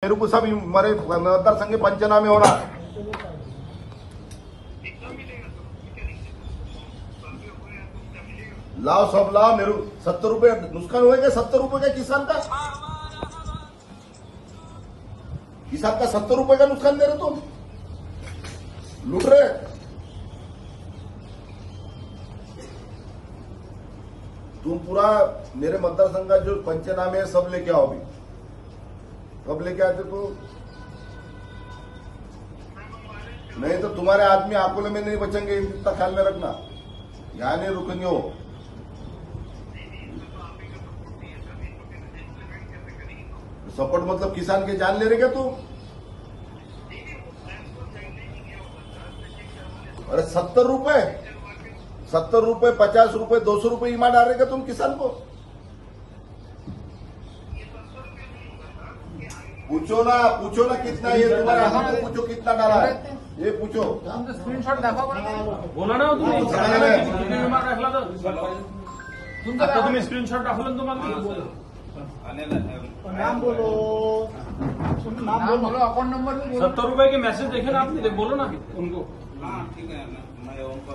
मेरे को सब हमारे मतदार संघ के पंचनामे होना। लाओ सब लाओ, मेरे 70 रुपए नुकसान हुए क्या? 70 रुपए का किसान का 70 रुपए का नुकसान दे रहे तुम, लूट रहे। तुम पूरा मेरे मतदार संघ का जो पंचनामे है सब लेके आओ। अभी कब लेके आते तो? नहीं तो तुम्हारे आदमी आकोले में नहीं बचेंगे, इतना ख्याल में रखना। यहां नहीं रुकेंगे वो। सपोर्ट मतलब किसान के जान ले रहे क्या तुम? अरे 70 रुपए 50 रुपए 200 रुपए ईमा डाल रहे क्या तुम किसान को? पूछो ना कितना ये तुम्हारे हाथ को पूछो कितना डाला है, ये पूछो। स्क्रीनशॉट दाखवा, बोला ना तुम्ही आता तुम्ही स्क्रीनशॉट दाखवलं ना तुम्हाला। नाम बोलो, नाम बोलो, अकाउंट नंबर भी बोलो। 70 रुपए के मैसेज देखे ना आपने, बोलो ना उनको। ठीक आहे ना, मैं उनको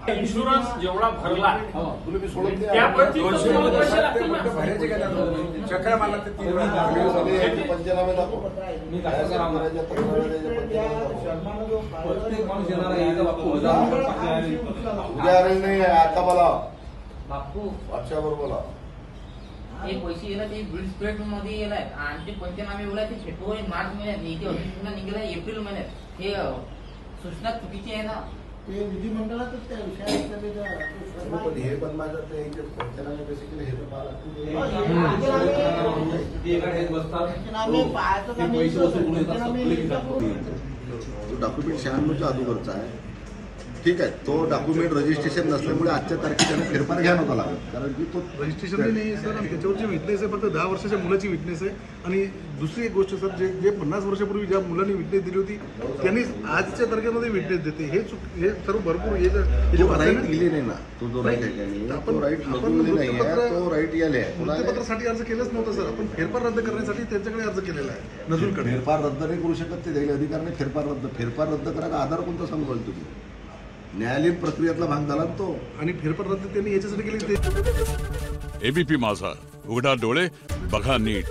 इन्शुरन्स जेवढा भरला तुम्ही सोडून द्या। त्यापैकी तुम्हाला पैसे लागतील ना। चक्र मारला ते 3 वेळा पंचनामे दाखव। प्रत्येक माणूस येणार आहे बापू उद्या नाही आहे, आता बोला बापू वर्षावर बोला। हे पैसे येला ते बिल स्प्रेड मध्ये येलाय आणि ते पंचनामे बोला ते फेब्रुवारी मार्च महिन्यात इथे अधिसूचना निघाला एप्रिल महिन्यात। हे सूचना चुकीची आहे ना। ते विधिमंडळातच त्या विषयात पण हे पण माझं ते पंचनामे बेसिकली हे तर पाहा डॉक्युमेंट 96च्या अगोदरचा आहे। ठीक आहे, तो डॉक्युमेंट रजिस्ट्रेशन नसल्यामुळे आजच्या तारखेला फेरफार घ्या नव्हता लागत, कारण की तो रजिस्ट्रेशन नाही सर, आणि त्याच्यावरची विटनेस आहे फक्त 10 वर्षाच्या मुलाची विटनेस आहे। आणि दुसरी एक गोष्ट सर, जे 50 वर्षापूर्वी ज्या मुलांनी विटनेस दिली होती त्यांनी आजच्या तारखेमध्ये विटनेस देते, हे सर्व भरपूर हे राईट दिली नाही ना, तो जो राईट आहे तो राईट नाही आहे, तो राईट याले वृत्तपत्रासाठी अर्ज केलंच नव्हतं सर। आपण फेरफार रद्द करण्यासाठी त्यांच्याकडे अर्ज केलेला आहे नजूरकडे। फेरफार रद्द नाही करू शकत, ते द्यायला अधिकार नाही। फेरफार रद्द करायला आधार कोणता सांगू तुम्ही? न्यायालयीन प्रक्रियेतला भाग झाला तो, आणि फेरफार रद्द त्यांनी याच्यासाठी केली। एबीपी माझा, उघडा डोळे बघा नीट।